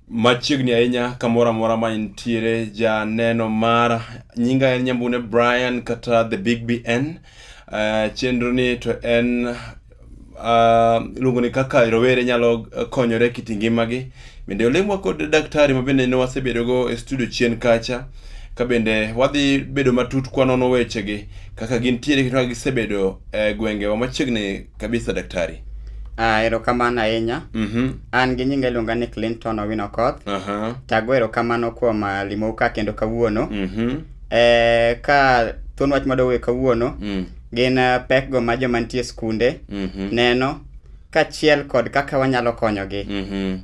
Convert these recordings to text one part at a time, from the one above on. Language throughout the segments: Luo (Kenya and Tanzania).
machiegni ahinya kamoro amora ma intiere janeno mar nyinga en Nyambune Brian kata The Big BN. Chenro ni to en iluongo ni kaka rowere nyalo konyore kit ngimagi. Bende olemwa kod daktari ma bende ne wasebedogo e studio chien kacha, ka bende wadhi bedo matut kwanono wechegi kaka gintiere kendo gisebedo e gwengewa machiegni kabisa. Daktari, erokamano ahinya. An gi nyinga iluonga ni Clinton Owino Koth. Tago erokamano kuom limou ka kendo kawuono. Ka thuon wach madowe kawuono gin pek go ma joma nitie skunde neno kachiel kod kaka wanyalo konyogi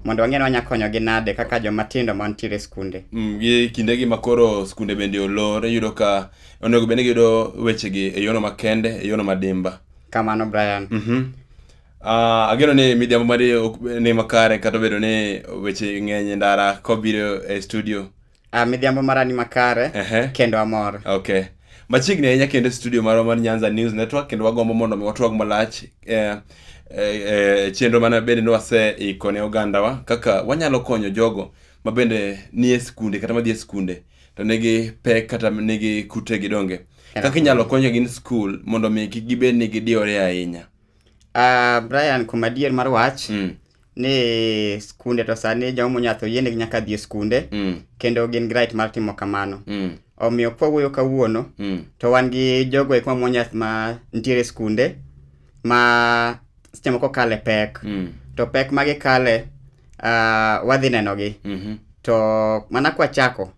mondo wang'e ni wanyalo konyogi nade kaka joma tindo mantiere skunde. Gi kindegi makoro skunde bende olore, yudo ka onego bende giyudo wechegi e yono makende, e yono madimba. Kamano Brian. Ageno ni midhiambo mari ni makare kata bedo ni weche ng'eny ndara kobiro e studio. Midhiambo mara ni makare kendo amor. Okay. Machiegni ahinya kendo studio mar Nyanza News Network, kendo wagombo mondo mi watwag malach chenro mana bende no wase ikone ogandawa kaka wanyalo konyo jogo ma bende nie skunde kata ma dhie skunde to negi pek kata negi kute gidonge. Kaka inyalo konyo gin school mondo mi kik gibed ni gidiore ahinya. Brian, kuma dier mar wach ni skunde to sani jomo nyatho yiene nyaka dhie skunde kendo gin right mar timo kamano. Omiyo kwawuoyo kawuono to wan gi jogo e kuma monyath ma ntiere skunde ma seche moko kale pek. To pek magi kale wadhi nenogi. To mana kwa chako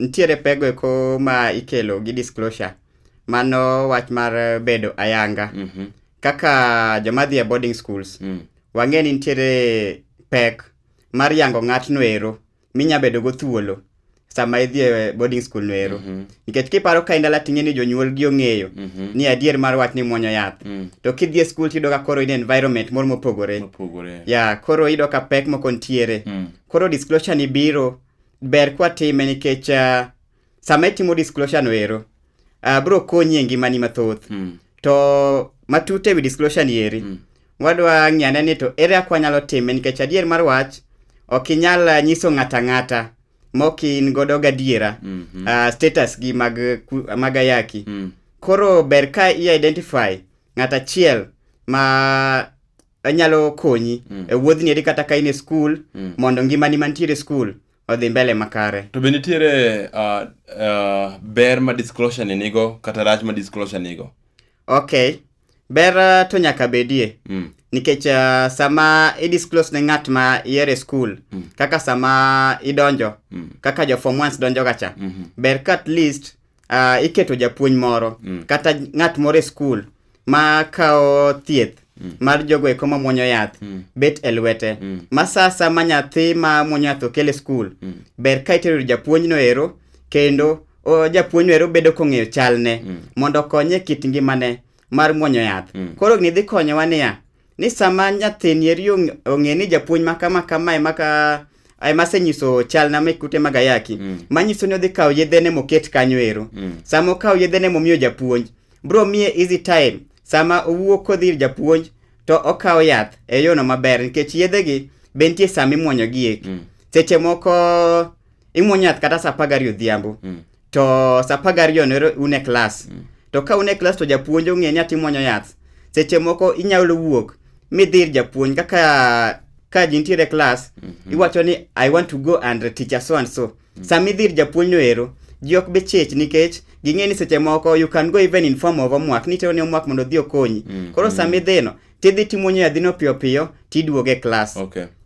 ntiere pego e kuma ikelo gi disclosure. Mano wach mar bedo ayanga. Kaka joma dhi e boarding schools wang'e ni ntiere pek mar yango ng'atno ero minya bedo go thuolo sama idhi e boarding school no ero. Nikech kiparo ka indala ting'e ni jonyuol gi ong'eyo ni adier mar wach ni muonyo yath. To kidhi e school tido ka koro in environment moro mopogore. Koro ido ka pek moko ntiere. Koro disclosure ni biro ber kwa time nikech sama itimo disclosure no ero bro konyi e ngimani mathoth. To matute wi disclosure ni eri wadwa ng'iyane ni to ere akwa nyalo time, nikech adier mar wach ok inyal nyiso ng'ata mokin godo gadiera status gi mag Ayakie. Koro ber ka i-identify ng'ata chiel ma nyalo konyi e wuodhni eri kata ka in e school mondo ngimani mantiere school odhi mbele makare. To be nitiere ber ma disclosure ni nigo kata rach ma disclosure nigo? Okay. Ber to nyaka bedie. Nikech sama i-disclose ne ng'at ma iere school kaka sama idonjo kaka jo form 1 donjo gacha, ber ka at least iketo japuonj moro kata ng'at moro e school ma kao thieth mar jogo eko ma muonyo yath bet e lwete. Masasa ma nyathi ma muonyo yath okele school ber ka itero japuonj no ero kendo japuonj no ero bedo kong'eyo chalne mondo konye kit ngimane mar muonyo yath. Koro ni dhi konyowa ni sama nyathini eri ong'e ni japuonj kama ema senyiso chalna mek kute mag Ayakie, manyiso ni odhi kawo yedhene moket kanyo ero. Sama okawo yedhene momiyo japuonj bro miye easy time sama owuok kodhi japuonj to okawo yath e yono maber, nikech yedhegi be nitie sama imuonyo gie. Seche moko imuonyo yath kata sa 12 odhiambo to sa 12 no une klas. To ka une klas to japuonj ong'e ni ati muonyo yath, seche moko inyalo wuok midhir japuonj ka jintiere klas iwacho ni I want to go and teach so and so. Sama idhir japuonj no ero ji ok be chech, nikech ging'e ni seche moko you can go even in form of homework, nitero ni homework mondo dhi okonyi. Koro sama idhino tidhi timuonyo yadhino piyo tiduoge klas.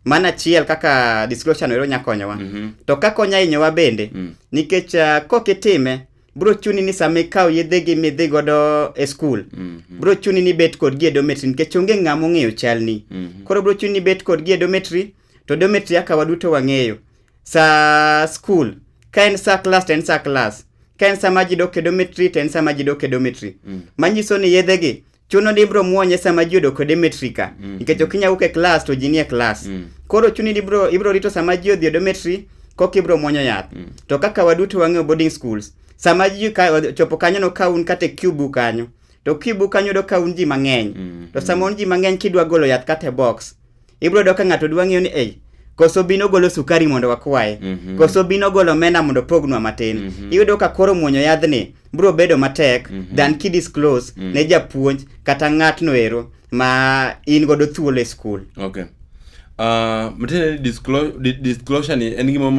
Mana chiel kaka disclosure no ero nyakonyowa. To kakonya inyowa bende nikech kokitime bro chuni ni sama ikawo yedhegi midhi godo e school bro chuni ni bet kod gi e dormitory, nikech onge ng'ama ong'eyo chalni. Koro bro chuni ni bet kod gi e dormitory, to dormitory aka waduto wang'eyo sa school ka en sa class to en sa class, ka en sama ji dok e dormitory to en sama ji dok e dormitory. Manyiso ni yedhegi chuno ni bro muonye sama ji odok e dormitory ka, nikech ok inyal wuok e class to ji nie class. Koro chuni ni ibro rito sama ji odhi e dormitory koki bro muonyo yath. To kaka waduto wang'eyo boarding schools, sama ji chopo kanyo no ka un kate cube kanyo, to cube kanyo do ka un ji mang'eny. To sama un ji mang'eny kidwa golo yath kate box, ibro do ka ng'ato dwa ng'iyo ni koso bino golo sukari mondo wakwaye, koso bino golo mena mondo pognwa matin. Iyudo ka koro muonyo yadhni bro bedo matek than kidisclose ne japuonj kata ng'atno ero ma in godo thuolo e school. Okay. Mtene disclosure ni en gima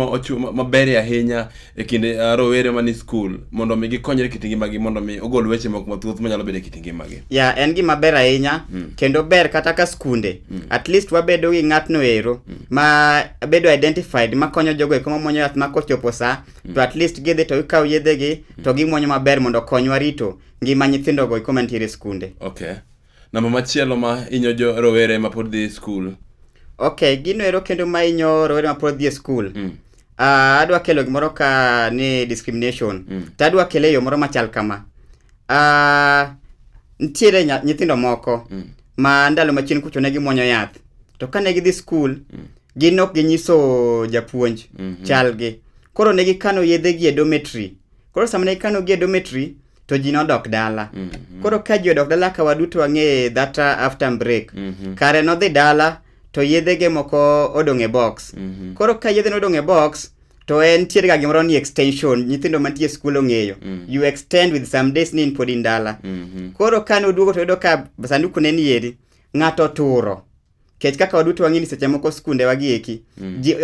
maber ahinya e kinde rowere mani school mondo mi gikonyre kit ngimagi mondo mi ogol weche moko mathoth manyalo bedo e kit ngimagi. Ya, en gima ber ahinya kendo ber kata ka skunde at least wabedo gi ng'atno ero ma bedo identified ma konyo jogo eko mamuonyo yath ma kochopo sa to at least gidhi to ikaw yedhegi to gimuonyo maber mondo konywa rito ngima nyithindo go eko mantiere skunde. Okay. Namba machielo ma inyo jo rowere ma pod dhi school. Okay, gino ero kendo ma inyo rowere ma pod dhi school. Adwa kelo gimoro ka ni discrimination. Tadwa kele yo moro machal kama. Ntiere nyithindo moko ma ndalo machien kucho ne gimuonyo yath. To kane gidhi school, gin ok ginyiso japuonj chalgi. Koro ne gikano yedhegi e dormitory. Koro sama ne gikano gi e dormitory to ji nodok dala. Koro ka ji odok dala ka waduto wang'e that after break. Kare nodhi dala to yedhege moko odong' e box. Koro ka yedhe nodong' e box to en tiere ga gimoro ni extension, nyithindo mantie school ong'eyo. You extend with some days ni in pod in dala. Koro ka noduogo to yudo ka sanduku ne nieri ng'ato turo. Kech kaka waduto wang'e ni seche moko skunde wagieki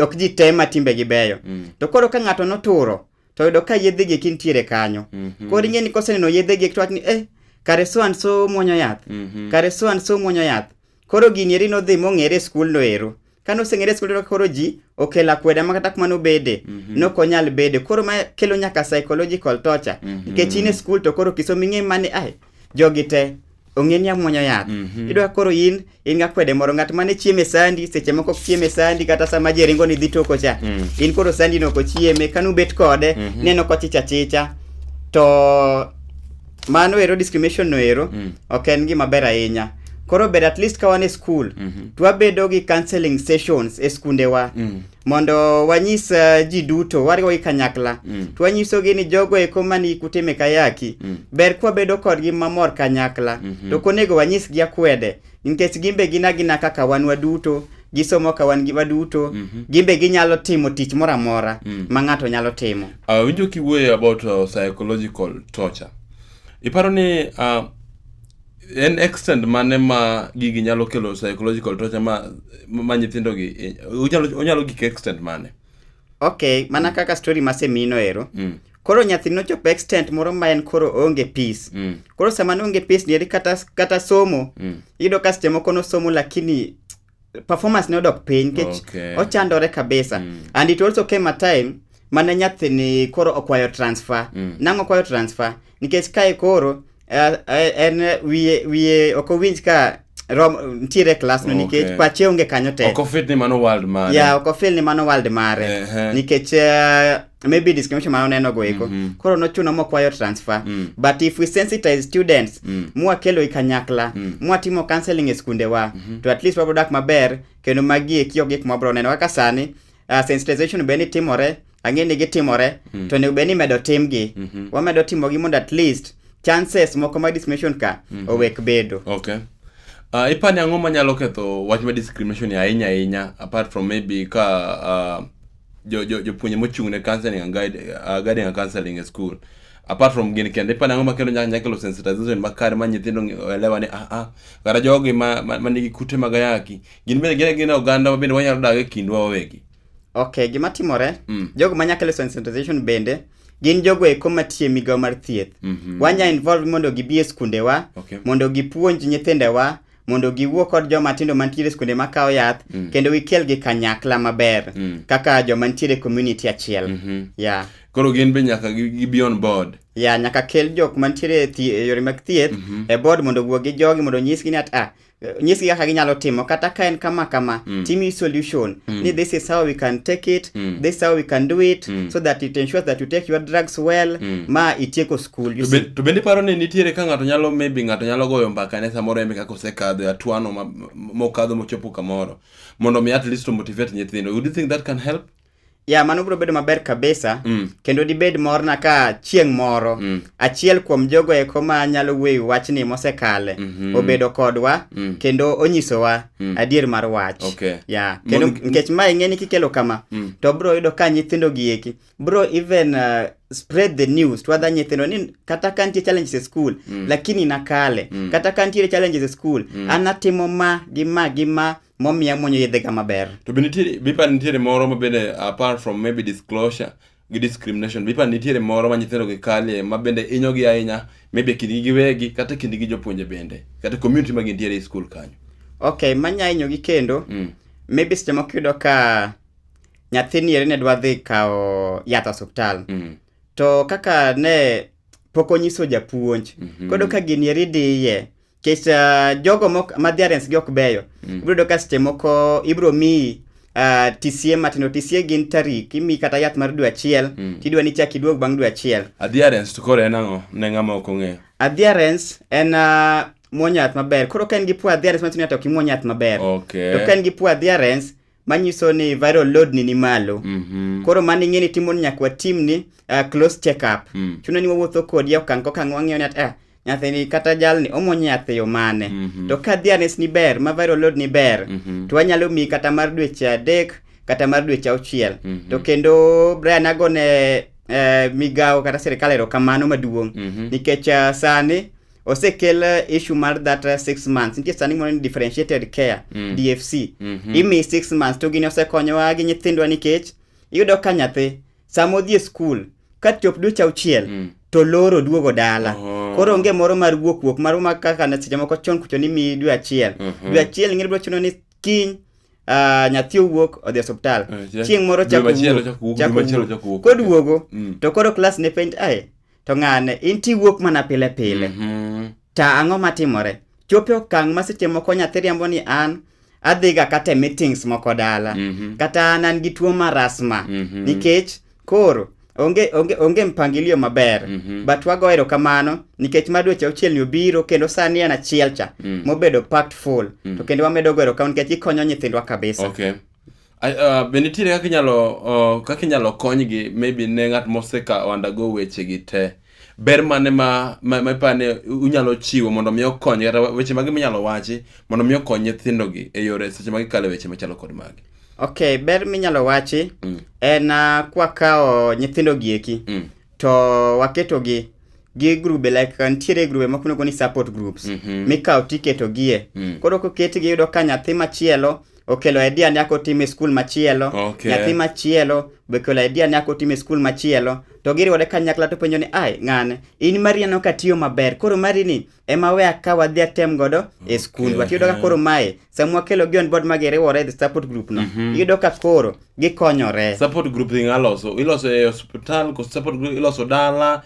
ok ji tema timbe gi beyo. To koro ka ng'ato noturo to yudo ka yedhegi eki ntiere kanyo. Koro ing'e ni koseneno yedhegi eki to wach ni kare so and so muonyo yath. Kare so and so muonyo yath. Koro gini eri nodhi mong'ere skul no ero. Kano seng'ere skul no koro ji okela kweda makata kuma nobede. Nokonyal bede. Koro ma kelo nyaka psychological torture. Nikech in e skul to koro kisomo ing'e mane jogi te ong'e ni amuonyo yath. Idwa koro in ga kwede moro ng'at mane chieme sandi seche moko chieme sandi kata sama je ringo ni dhi toko cha. In koro sandi no ko chieme kanu bet kode neno ko chicha. To mano ero discrimination no ero ok en gima ber ahinya. Koro ber at least ka wan e school twabedo gi counseling sessions e skunde wa mondo wanyis ji duto wariwo gi kanyakla twanyisogi ni jogo eko mani kutime Ayakie ber kwa bedo kodgi mamor kanyakla to konego wanyis gi akwede nikech gimbe gina kaka wan waduto gisomo ka wan gi waduto gimbe ginyalo timo tich moro amora ma ng'ato nyalo timo. Winjo kiwuoyo about psychological torture. Iparo ni en extent mane ma gigi nyalo kelo psychological torture ma nyithindo gi onyalo gik extent mane? Okay, mana kaka story masemino ero. Koro nyathi no chopo extent moro ma en koro onge peace. Koro sama onge peace ni kata somo ido ka seche moko no somo lakini performance ne odok piny kech ochandore kabisa. And it also came a time mane nyathi ni koro okwayo transfer. Nang'o okwayo transfer? Nikech kae koro en wiye okowinj ka ntiere class no nikech pache onge kanyo te. Okofit ni mano world mare. Ya, okofil ni mano world mare. Nikech maybe discrimination mano neno go eko. Koro nochuno mokwayo transfer. But if we sensitize students, mwakelo ikanyakla, mwatimo counseling e skunde wa, to at least wabodak maber, kendo magi eki ogik mwabro neno. Kaka sani, sensitization beni timore, ang'eni gi timore, to ne beni medo timgi. Wamedo timogi mondo at least chances moko ma discrimination ka owek bedo. Okay. Ipani ang'o manyalo ketho wach ma discrimination ahinya apart from maybe ka jopuonje mochung' ne counseling and guiding and counseling e school. Apart from gini kende ipani ang'o makelo nyakelo sensitization makare ma nyithindo elewa ni kara jogi ma nigi kute mag Ayakie gin bende gin oganda bende wanyalo dag e kindwa wawegi. Okay, gima timore jogo manyakelo sensitization bende gin jogo eko matie migao mar thieth. Wanya involve mondo gibi e skunde wa, mondo gipuonj nyithinde wa, mondo giwuo kod joma tindo mantiere skunde makao yath, kendo wikel gi kanyakla maber, kaka joma ntiere community achiel. Yeah. Koro gin be nyaka gibi on board. Yeah, nyaka kel jok mantiere yore mag thieth e board mondo wuo gi jogi mondo nyisgi ni nyisgi kaka ginyalo timo kata ka en kama timi solution ni this is how we can take it, this is how we can do it, so that it ensures that you take your drugs well ma itieko school. To bende paro ni nitiere ka ng'ato nyalo goyo mbaka ne samoro embe kaka osekadho atwano mokadho mochopo kamoro mondo mi at least to motivate nyithindo. Would you think that can help? Ya mano bro bedo maber kabisa kendo dibed morna ka chieng' moro achiel kuom jogo eko ma nyalo weyo wachni mosekale obedo kodwa kendo onyisowa adier mar wach. Ya kendo nikech ma ing'eni kikelo kama to bro yudo ka nyithindo gieki bro even spread the news to other nyithindo ni kata kan tie challenges e school lakini nakale kata kan tie challenges e school anatimo ma gi ma momiya monyo yedhe ga maber. To bipa nitiere moro mabende apart from maybe disclosure gi discrimination bipa nitiere moro ma nyithindo gi kale mabende inyogi ahinya maybe kindi giwegi kata kindi gi jopuonje bende kata community ma gintiere e school kanyo. Okay, manya inyogi kendo maybe seche moko yudo ka nyathini ere ne dwa dhi kao yath osiptal to kaka ne pok onyiso japuonj kodo ka gini eri diye kech jogo ma adherence gi ok beyo ibro ka seche moko ibro mi TCA matino TCA gin tarik imi kata yath mar dwe achiel tidwa ni chak iduog bang' dwe achiel. Adherence to kore enang'o ne ng'ama ok ong'eyo? Adherence en muonyath maber. Koro ka en gi poor adherence matino to kimuonyath maber. To ka en gi poor adherence manyiso ni viral load ni malo. Koro mani ng'eni timo nyakwa team ni close check up. Chuno ni wawuotho kodi okang' kokang' wang'eyo ni nyathini kata jalni omuonyo yath yo mane. To ka adherence ni ber ma viral load ni ber to wanyalo mi kata mar dweche 3 kata mar dweche 6. To kendo Brian agone migao kata sirikal erokamano maduong' nikech sani osekel issue mar that 6 months. Nitie sani mo ni differentiated care DFC. Imi 6 months to gini osekonyowa gi nyithindwa nikech iyudo ka nyathi samodhi e school ka chop dweche 6 to loro duogo dala. Koro onge moro mar wuok mar ma kaka na seche moko chon kucho ni mi dwe achiel. Dwe achiel ng'e bro chuno ni kiny nyathi wuok odhi hospital. Chieng' moro chako koduogo to koro class ne penj to ng'ane inti wuok mana pile pile. Ta ang'o matimore? Chope okang' ma seche moko nyathi riambo ni an adhiga kata meetings moko dala. Kata an gi tuo mar asma nikech koro onge mpangilio maber but wago erokamano nikech madweche 6 ni obiro kendo sani en achiel cha mobedo packed full to kendo wamedo go erokamano nikech ikonyo nyithindwa kabisa. Okay. Benitire kaka inyalo konygi maybe ne ng'at moseka undergo weche gi te. Ber mane ma pane unyalo chiwo mondo mi okony kata weche magi minyalo wachi mondo mi okony nyithindo gi e yore seche magi kale weche machalo kod magi. Okay, ber minyalo wachi en kwa kao nyithindo gieki to waketo gi grube like ntiere grube moko ni support groups mikao tiketo gie. Koro koketi gi yudo ka nyathi machielo okelo idea nyako time school machielo nyathi machielo bekelo idea nyako time school machielo to giriwore kanyakla to penjo ni ng'ane in mariano katiyo maber koro mari ni ema we akawa dhi atem godo e school watiyodo ka koro mae samwa kelo gi on board magiriwore the support group no yudo ka koro gikonyore. Support group iloso e hospital ko support group iloso dala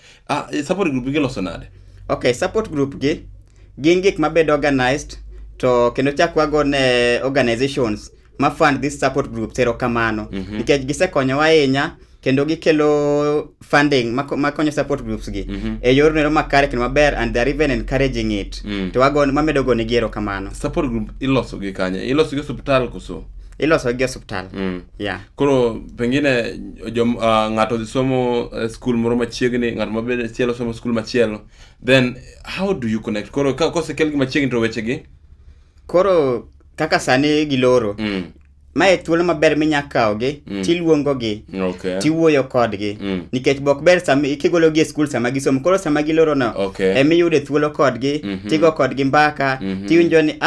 support group iloso nade? Okay, support group gin gik mabedo organized to kendo chakwago ne organizations ma fund this support groups erokamano nikech gisekonyowa ahinya kendo gikelo funding makonyo support groups gi e yor nero makare kendo maber and they are even encouraging it to wago mamedo go ne gero kamano. Support group iloso gi kanye? Iloso gi hospital koso? Iloso gi hospital. Yeah. Koro pengine ng'ato dhi somo school moro machiegni ng'ato maber chielo somo school machielo then how do you connect? Koro kosekel gi machiegni to weche gi koro kaka sani giloro mae thuolo maber minyakao gi tiluongo gi tiwuoyo kodgi nikech bok ber sama ikigolo gi e school sama gisomo koro sama giloro no emiyude thuolo kodgi tigo kodgi mbaka tiwinjo ni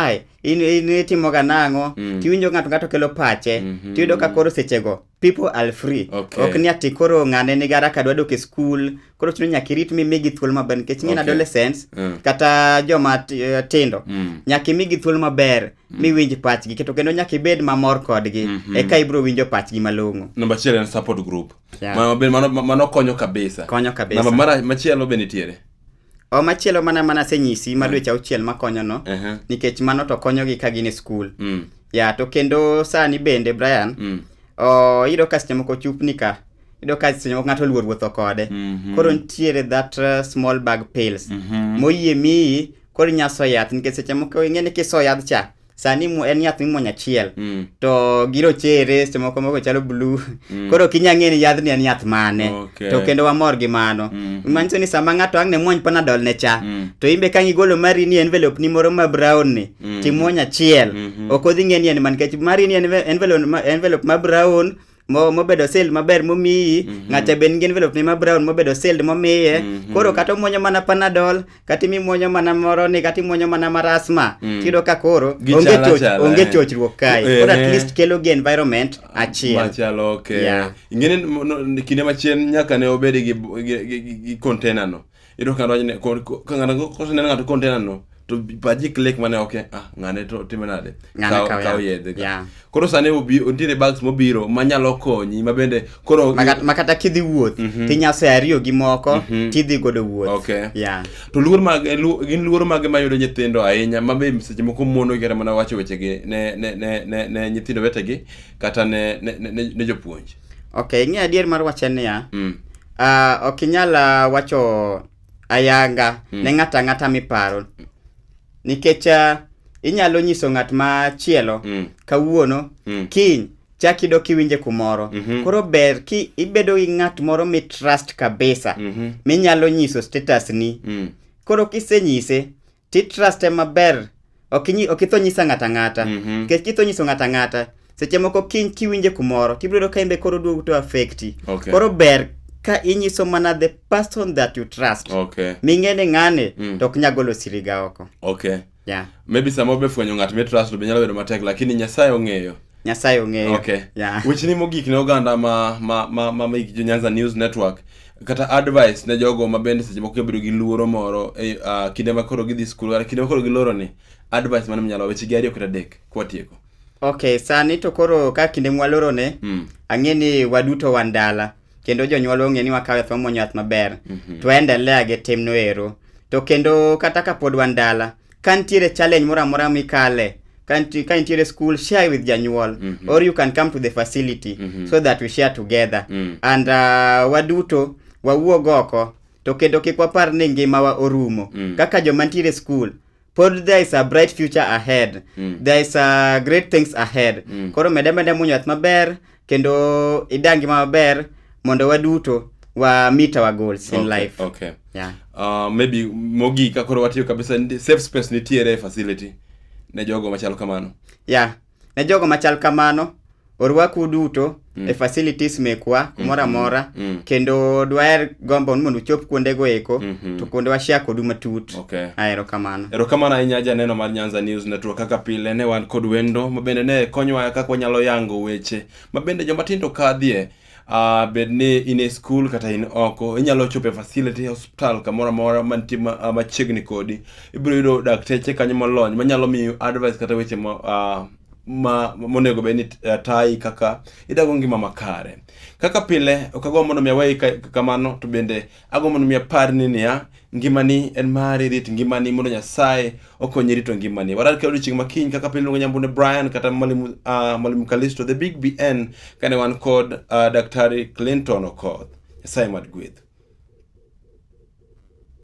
in timo ga nang'o tiwinjo ng'ato kelo pache tiyudo ka koro sechego people are free ok ni ati koro ng'ane ni gara kadwa dok e school koro chuno nyaka irit migi thuolo maber nikech ng'en adolescents kata joma tindo nyaka imigi thuolo maber miwinj pachgi to kendo nyaka ibed mamor kodgi eka ibro winjo pachgi malong'o. Namba 1 en support group mano konyo kabisa. Namba machielo be nitiere machielo mana senyisi madweche 6 makonyo no nikech mano to konyogi ka gin e school to kendo sani bende Brian iyudo ka seche moko chupni ka iyudo ka seche moko ng'ato luor wuotho kode koro ntiere that small bag pills moyie miyi koro nyaso yath nikech seche moko ing'eni kiso yath cha sani en yath mimuonyo achiel to giro chere seche moko chalo blue koro kinya ng'e ni yadhni en yath mane to kendo wamor gi mano manyiso ni sama ng'ato ang' ne muony panadol ne cha to imbe kang' igolo mari ni envelope ni moro ma brown ni timuonyo achiel ok odhi ng'e ni en man nikech mari ni envelope ma brown mobedo sealed maber momiyi ng'acha ben ngi envelope ni ma brown mobedo sealed momiye koro kata muonyo mana panadol kata mimuonyo mana moro ni kata muonyo mana marasma tido ka koro onge chochruok kae koro at least kelo gi environment achiel machalo okay ingene kinde machien nyaka ne obedi gi container no ido ka ng'ato koseneno ng'ato container no to paji click mane okay ng'ane to timenade kaw yedhe koro sane ontiere bags mobiro manyalo konyi mabende koro makata kidhi wuoth tinyase ariyo gi moko tidhi godo wuoth to gin luoro mage mayudo nyithindo ahinya mabe seche moko mono gere mana wacho weche gi ne nyithindo wetegi kata ne jopuonj ng'e adier mar wachen niya ok inyal wacho ayanga ne ng'ata miparo nikech inyalo nyiso ng'at machielo kawuono kiny chak idok iwinje kumoro koro ber ki ibedo gi ng'at moro mi trust kabisa minyalo nyiso status ni koro kisenyise ti trust maber ok itho nyisa ng'ata nikech kitho nyiso ng'ata seche moko kiny kiwinje kumoro tibiro ka imbe koro duogo to affecti koro ber ka inyiso mana the person that you trust ming'ene ng'ane to ok nyagolo siriga oko maybe sama obe fwenyo ng'at mi trust be nyalo bedo matek lakini Nyasaye ong'eyo Weche ni mogik ne oganda ma Nyanza News Network kata advice ne jogo mabende seche moko bedo gi luoro moro kinde makoro gidhi skul kata kinde makoro giloro ni advice mane mnyalo weche gi ariyo kata adek kwatieko sani to koro ka kinde mwaloro ne ang'e ni waduto wandala kendo jonyuol ong'e ni wakawe fa muonyo yath maber to endelea gi timno ero to kendo kata ka pod wandala kantiere challenge moro amora mikale kantiere school share with janyuol or you can come to the facility so that we share together and waduto wawuog oko to kendo kik wapar ni ngimawa orumo kaka joma ntiere school pod there is a bright future ahead there is great things ahead koro mede muonyo yath maber kendo idangi maber mondo waduto wa meet our goals in life maybe mogi ka koro watiyo kabisa safe space nitiere facility ne jogo machal kamano ne jogo machal kamano orwaku duto e facilities mekwa kumora mora kendo dwaer gombo mondo chop kuonde go eko to kuonde washia kodu matut erokamano ahinya janeno mar Nyanza News Network kaka pile ne wan kod wendo mabende ne konyowa kaka wanyalo yango weche mabende joma tindo kadhie bedni in e school kata in oko inyalo chope facility hospital kamora mora mantie machiegni kodi ibiro yudo dakteche kanyo molony manyalo miyo advice kata weche monego beni tai kaka idago ngima makare kaka pile okago mondo miawe kamano to bende ago mondo miaparni niya ngimani en mari rit ngimani mondo Nyasaye okonyi rito ngimani warar ka odiochieng' makiny kaka pile ngo nyambune Brian kata mwalimu Kalisto the big BN kane wan kod daktari Clinton Okoth Nyasaye mad gwedh